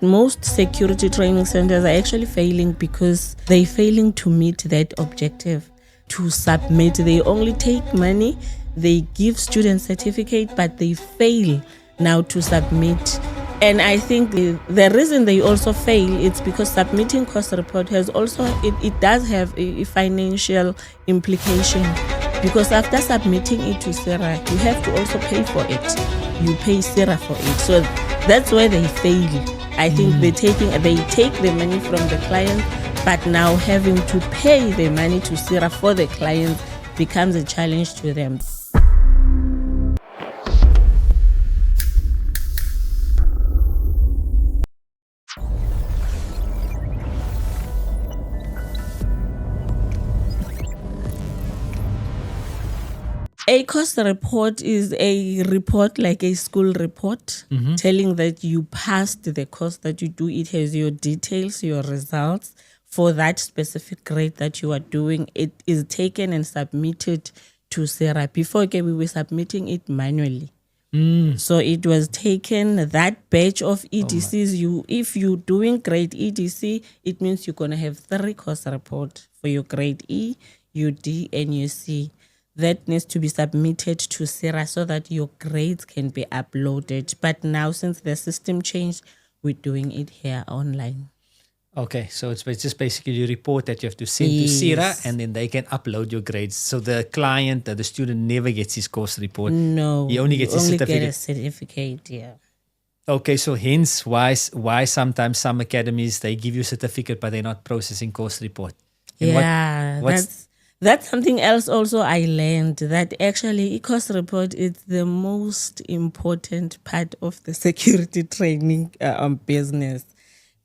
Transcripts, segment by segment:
Most security training centers are actually failing because they're failing to meet that objective to submit. They only take money, they give students certificate, but they fail now to submit. And I think the reason they also fail is because submitting course report has also, it does have a financial implication, because after submitting it to PSIRA, you have to also pay for it. You pay PSIRA for it. So that's where they fail. I think they take the money from the client, but now having to pay the money to PSIRA for the client becomes a challenge to them. A course report is a report like a school report, telling that you passed the course that you do. It has your details, your results for that specific grade that you are doing. It is taken and submitted to PSIRA. Before, we were submitting it manually. So it was taken, that batch of EDCs. If you're doing grade EDC, it means you're going to have 3 course report for your grade E, your D, and your C. That needs to be submitted to PSIRA so that your grades can be uploaded. But now, since the system changed, we're doing it here online. Okay, so it's just basically your report that you have to send to PSIRA, and then they can upload your grades. So the client, the student never gets his course report. No, he only gets his certificate. Get a certificate, yeah. Okay, so hence why sometimes some academies, they give you a certificate, but they're not processing course report. And that's something else also I learned, that actually course report is the most important part of the security training business,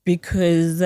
because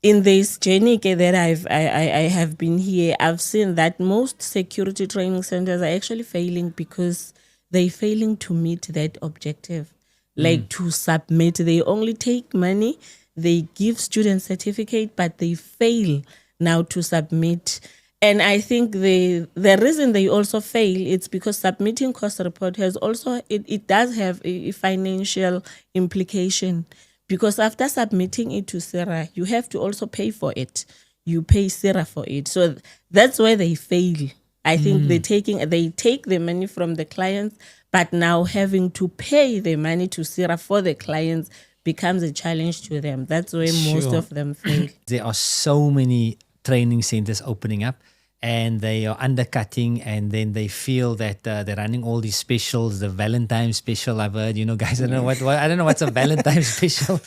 in this journey that I have been here, I've seen that most security training centers are actually failing because they're failing to meet that objective, like to submit. They only take money, they give students certificate, but they fail now to submit. And I think the reason they also fail is because submitting course report has also, it does have a financial implication, because after submitting it to PSIRA, you have to also pay for it. You pay PSIRA for it. So that's where they fail. I think they take the money from the clients, but now having to pay the money to PSIRA for the clients becomes a challenge to them. That's where most of them fail. There are so many training centers opening up, and they are undercutting, and then they feel that they're running all these specials, the Valentine's special. I've heard, guys, I don't know I don't know what's a Valentine's special,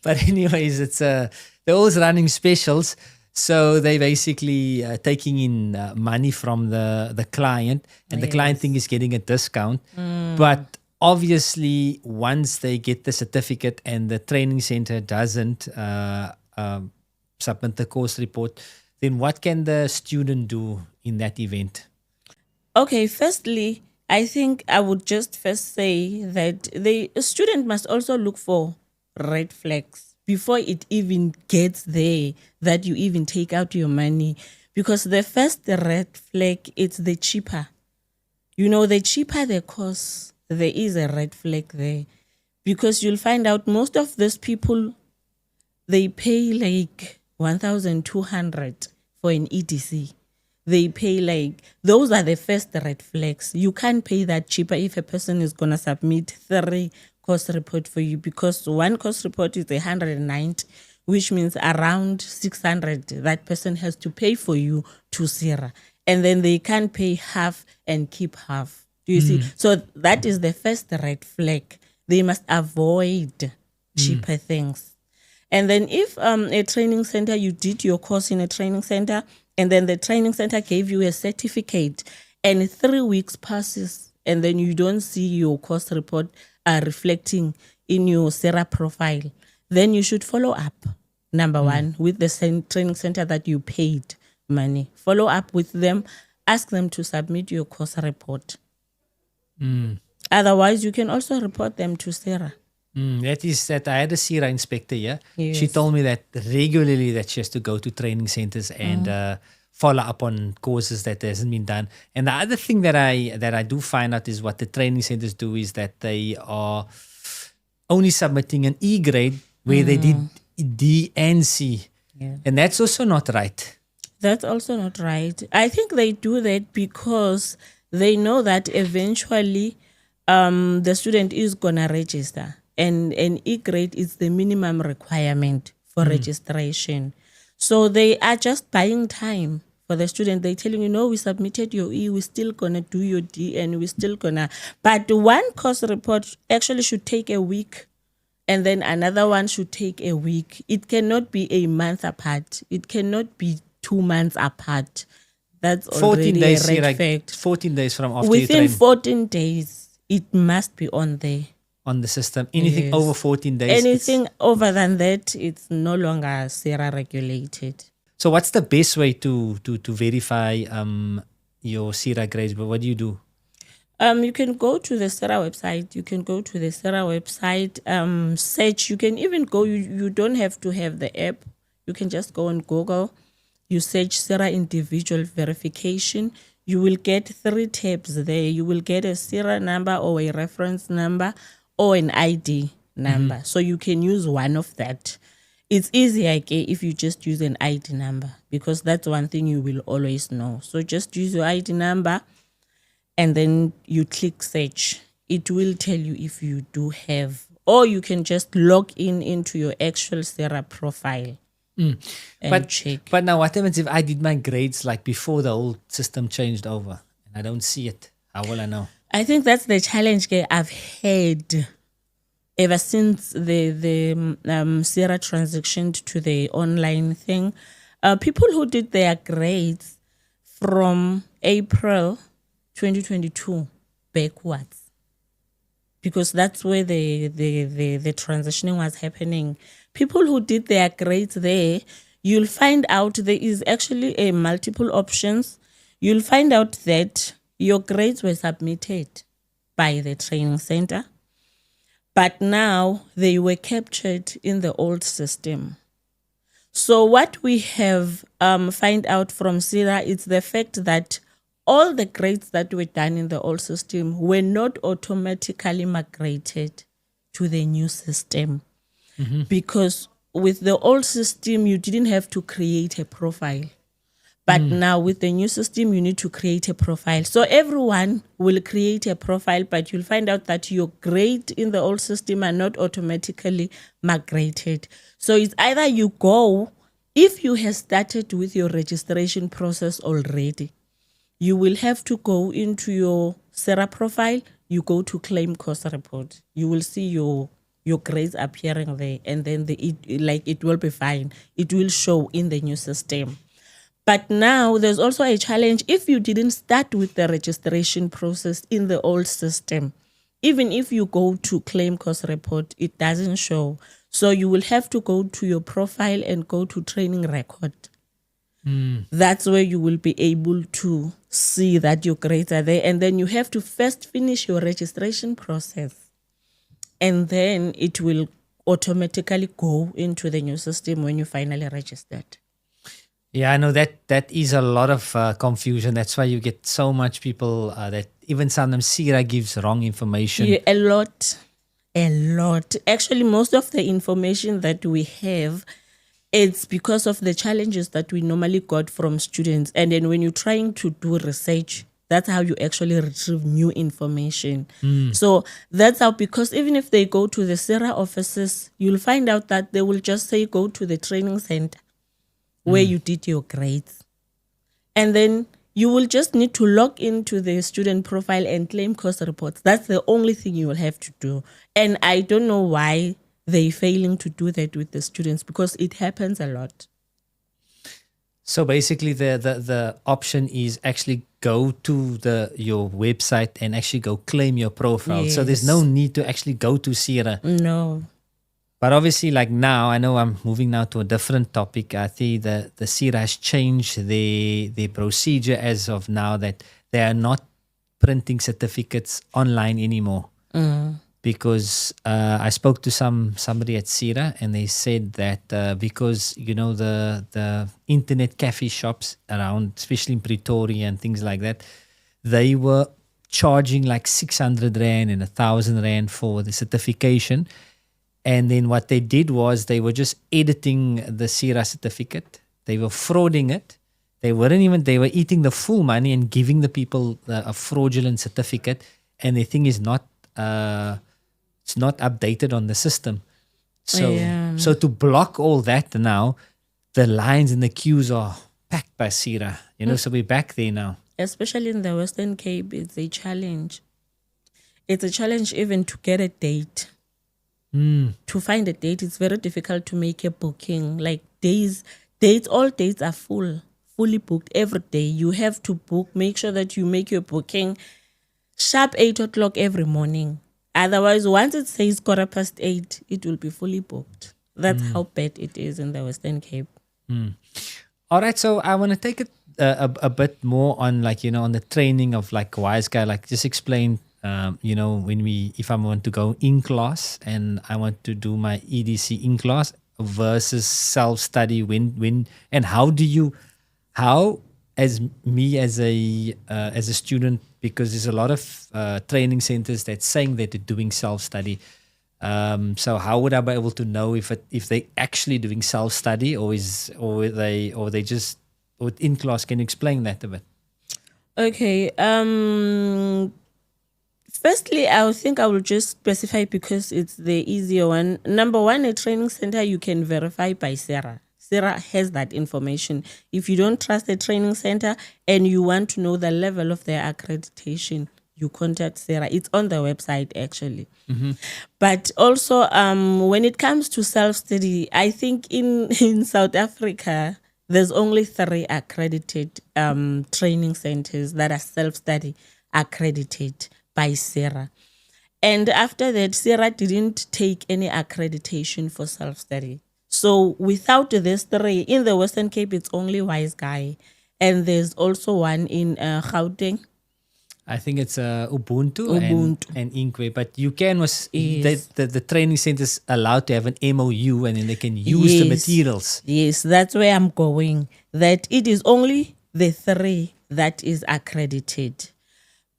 but anyways, it's they're always running specials. So they basically taking in money from the client, and the client thing is getting a discount. But obviously, once they get the certificate and the training center doesn't submit the course report, then what can the student do in that event? Okay, firstly, I think I would just first say that the student must also look for red flags before it even gets there, that you even take out your money. Because the first red flag, it's the cheaper. The cheaper the course, there is a red flag there. Because you'll find out most of these people, they pay like 1,200 for an EDC. They pay those are the first red flags. You can't pay that cheaper if a person is going to submit 3 course report for you, because 1 course report is 190, which means around 600 that person has to pay for you to PSIRA. And then they can't pay half and keep half. Do you see? So that is the first red flag. They must avoid cheaper things. And then if a training center, you did your course in a training center, and then the training center gave you a certificate, and 3 weeks passes, and then you don't see your course report reflecting in your PSIRA profile, then you should follow up, number one, with the training center that you paid money. Follow up with them, ask them to submit your course report. Otherwise, you can also report them to PSIRA. That I had a PSIRA inspector here. Yes. She told me that regularly that she has to go to training centers and follow up on courses that hasn't been done. And the other thing that I do find out is what the training centers do is that they are only submitting an E grade where they did D and C. Yeah. And that's also not right. That's also not right. I think they do that because they know that eventually the student is gonna register, and an E grade is the minimum requirement for registration. So they are just buying time for the student. They telling you, no, we submitted your E, we're still gonna do your D, and we're still gonna. But one course report actually should take a week, and then another one should take a week. It cannot be a month apart. It cannot be 2 months apart. That's 14 already days, a red like fact. 14 days from after you Within train 14 days, it must be on there. on the system. Anything Yes. over 14 days. Anything over than that, it's no longer SIRA regulated. So what's the best way to verify your SIRA grades? But what do you do? You can go to the SIRA website. You can go to the SIRA website, search. You can even go, you don't have to have the app. You can just go on Google. You search SIRA individual verification. You will get 3 tabs there. You will get a SIRA number or a reference number or an ID number. So you can use one of that. It's easier if you just use an ID number, because that's one thing you will always know. So just use your ID number and then you click search. It will tell you if you do have, or you can just log into your actual SIRA profile and check. But now what happens if I did my grades like before the whole system changed over and I don't see it? How will I know? I think that's the challenge I've had ever since the SIRA transitioned to the online thing. People who did their grades from April 2022 backwards, because that's where the transitioning was happening. People who did their grades there, you'll find out there is actually a multiple options. You'll find out that your grades were submitted by the training center, but now they were captured in the old system. So what we have find out from SIRA is the fact that all the grades that were done in the old system were not automatically migrated to the new system. Because with the old system, you didn't have to create a profile. But now with the new system, you need to create a profile. So everyone will create a profile, but you'll find out that your grade in the old system are not automatically migrated. So it's either you go, if you have started with your registration process already, you will have to go into your SIRA profile, you go to claim course report. You will see your grades appearing there, and then it will be fine. It will show in the new system. But now there's also a challenge if you didn't start with the registration process in the old system. Even if you go to claim course report, it doesn't show. So you will have to go to your profile and go to training record. That's where you will be able to see that your grades are there. And then you have to first finish your registration process. And then it will automatically go into the new system when you finally registered. Yeah, I know that is a lot of confusion. That's why you get so much people that even sometimes SIRA gives wrong information. Yeah, a lot. Actually, most of the information that we have, it's because of the challenges that we normally got from students. And then when you're trying to do research, that's how you actually retrieve new information. So that's how, because even if they go to the SIRA offices, you'll find out that they will just say, go to the training center where you did your grades. And then you will just need to log into the student profile and claim course reports. That's the only thing you will have to do. And I don't know why they're failing to do that with the students, because it happens a lot. So basically the option is actually go to your website and actually go claim your profile. So there's no need to actually go to SIRA. No. But obviously, like now, I know I'm moving now to a different topic. I think the SIRA has changed the procedure as of now, that they are not printing certificates online anymore. Because I spoke to somebody at SIRA, and they said that because the internet cafe shops around, especially in Pretoria and things like that, they were charging like 600 Rand and 1,000 Rand for the certification. And then what they did was they were just editing the PSIRA certificate. They were frauding it. They were eating the full money and giving the people a fraudulent certificate. And the thing is it's not updated on the system. Yeah. So to block all that now, the lines and the queues are packed by PSIRA. So we're back there now. Especially in the Western Cape, it's a challenge. It's a challenge even to get a date. To find a date, it's very difficult to make a booking. Like all dates are fully booked every day. You have to book, make sure that you make your booking sharp 8 o'clock every morning. Otherwise, once it says 8:15, it will be fully booked. That's how bad it is in the Western Cape. All right, so I want to take it a bit more on on the training of Wise Guy. Just explain, if I want to go in class and I want to do my EDC in class versus self study. When and how as a student, because there's a lot of training centers that's saying that they're doing self study. So how would I be able to know if they actually doing self study or they just in class? Can you explain that a bit? Okay. Firstly, I think I will just specify because it's the easier one. Number one, a training center you can verify by PSIRA. PSIRA has that information. If you don't trust a training center and you want to know the level of their accreditation, you contact PSIRA. It's on the website actually. But also, when it comes to self-study, I think in South Africa, there's only 3 accredited training centers that are self-study accredited by PSIRA. And after that, PSIRA didn't take any accreditation for self-study. So without these 3, in the Western Cape, it's only Wise Guy. And there's also one in Gauteng. I think it's Ubuntu. And Inkway. But you can the training centers allowed to have an MOU and then they can use the materials. Yes, that's where I'm going. That it is only the 3 that is accredited.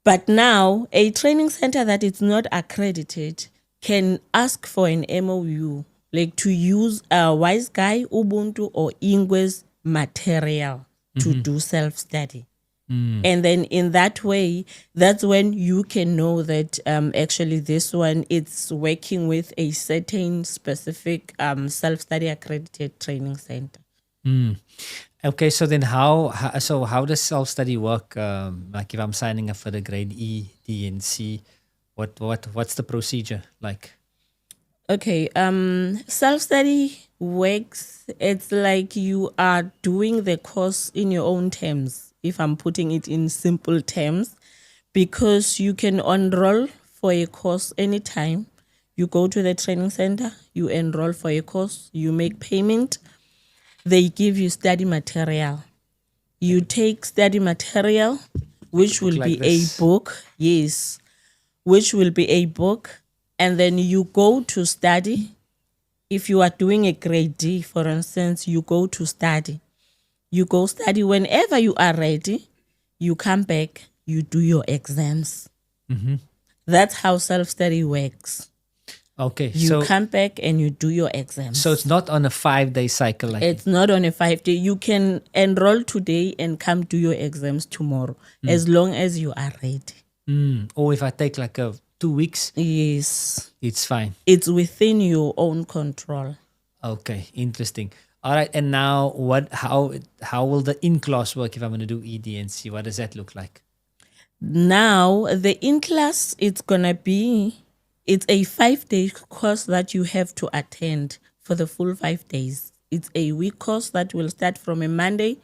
But now a training center that is not accredited can ask for an MOU, like to use a Wise Guy, Ubuntu, or Ingwe's material to do self-study. And then in that way, that's when you can know that actually this one it's working with a certain specific self-study accredited training center. Okay, so then how does self-study work? Like if I'm signing up for the grade E, D, and C, what's the procedure like? Okay, self-study works. It's like you are doing the course in your own terms, if I'm putting it in simple terms, because you can enroll for a course anytime. You go to the training center, you enroll for a course, you make payment, they give you study material. You take study material, which will be a book, yes, which will be a book, and then you go to study. If you are doing a grade D, for instance, you go to study. You go study whenever you are ready. You come back, you do your exams. That's how self-study works. Okay. You come back and you do your exams. So it's not on a 5-day cycle. It's not on a 5-day. You can enroll today and come do your exams tomorrow, as long as you are ready. Or if I take 2 weeks, yes, it's fine. It's within your own control. Okay, interesting. All right, and now how will the in-class work if I'm going to do ED and C? What does that look like? Now, the in-class, it's a 5-day course that you have to attend for the full 5 days. It's a week course that will start from a Monday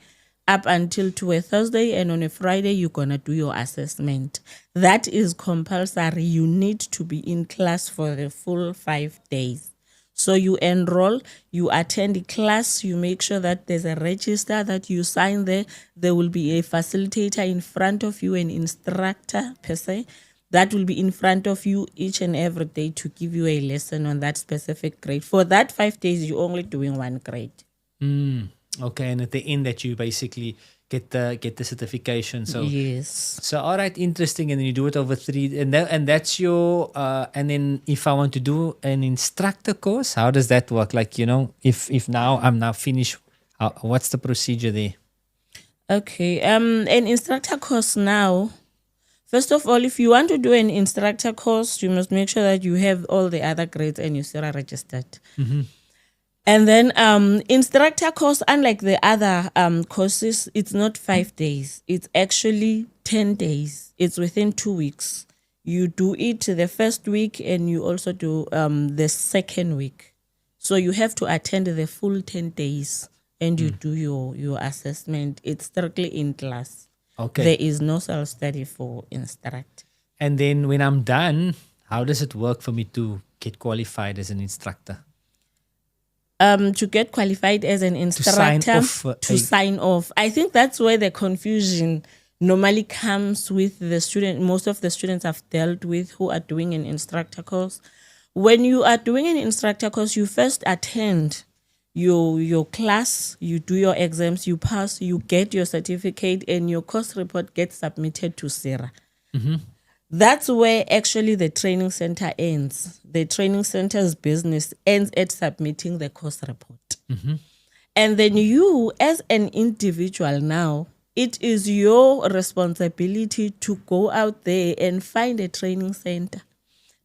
up until to a Thursday, and on a Friday, you're going to do your assessment. That is compulsory. You need to be in class for the full 5 days. So you enroll, you attend the class, you make sure that there's a register that you sign there. There will be a facilitator in front of you, an instructor per se, that will be in front of you each and every day to give you a lesson on that specific grade. For that 5 days, you're only doing one grade. Okay, and at the end that you basically get the certification. So Yes. all right, interesting. And then you do it over three, and that's your. And then if I want to do an instructor course, how does that work? Like if now I'm now finished, what's the procedure there? Okay. An instructor course now. First of all, if you want to do an instructor course, you must make sure that you have all the other grades and you're still registered. And then instructor course, unlike the other courses, it's not 5 days. It's actually 10 days. It's within 2 weeks. You do it the first week and you also do the second week. So you have to attend the full 10 days and you do your assessment. It's strictly in class. Okay. There is no self-study for instructor. And then when I'm done, how does it work for me to get qualified as an instructor? To get qualified as an instructor, sign off. I think that's where the confusion normally comes with the student. Most of the students I've dealt with who are doing an instructor course. When you are doing an instructor course, you first attend your class, you do your exams, you pass, you get your certificate, and your course report gets submitted to PSIRA. That's where actually the training center ends. The training center's business ends at submitting the course report. And then you, as an individual now, it is your responsibility to go out there and find a training center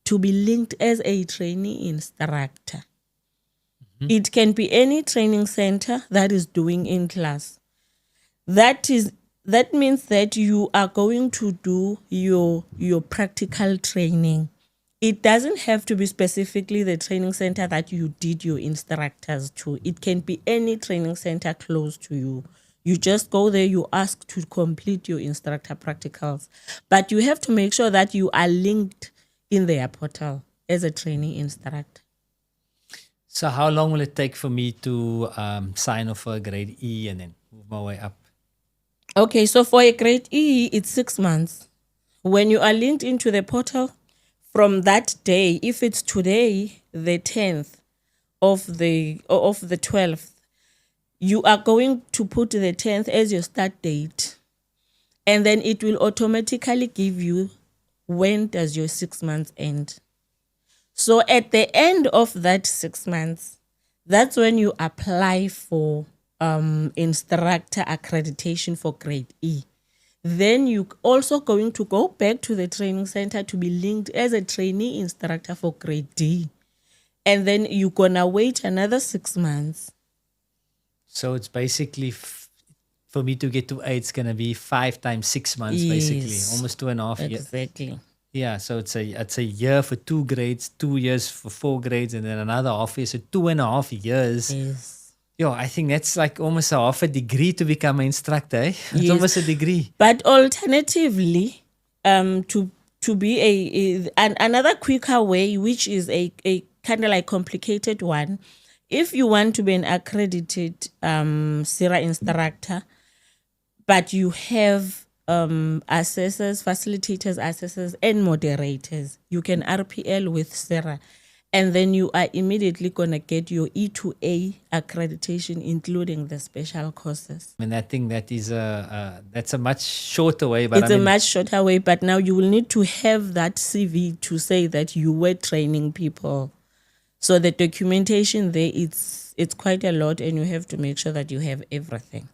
to be linked as a trainee instructor. It can be any training center that is doing in class. That means that you are going to do your practical training. It doesn't have to be specifically the training center that you did your instructors to. It can be any training center close to you. You just go there, you ask to complete your instructor practicals. But you have to make sure that you are linked in their portal as a trainee instructor. So how long will it take for me to sign off for a grade E and then move my way up? Okay, so for a grade E, it's 6 months. When you are linked into the portal, from that day, if it's today, the 10th of the 12th, you are going to put the 10th as your start date. And then it will automatically give you when does your 6 months end. So at the end of that 6 months, that's when you apply for instructor accreditation for grade E. Then you also going to go back to the training center to be linked as a trainee instructor for grade D. And then you're going to wait another 6 months. So it's basically, for me to get to A, it's going to be 5 times 6 months, Yes. basically. Almost 2.5 years. Exactly. Yeah, so it's a year for 2 grades, 2 years for 4 grades, and then another half year, so 2.5 years. Yes. Yo, I think that's like almost a half a degree to become an instructor. Eh? It's Yes. almost a degree. But alternatively, to be another quicker way, which is a kind of like complicated one, if you want to be an accredited PSIRA instructor, but you have assessors, facilitators, assessors, and moderators, you can RPL with PSIRA. And then you are immediately going to get your E2A accreditation, including the special courses. I mean, I think that's a much shorter way. But It's a much shorter way, but now you will need to have that CV to say that you were training people. So the documentation there, it's quite a lot, and you have to make sure that you have everything.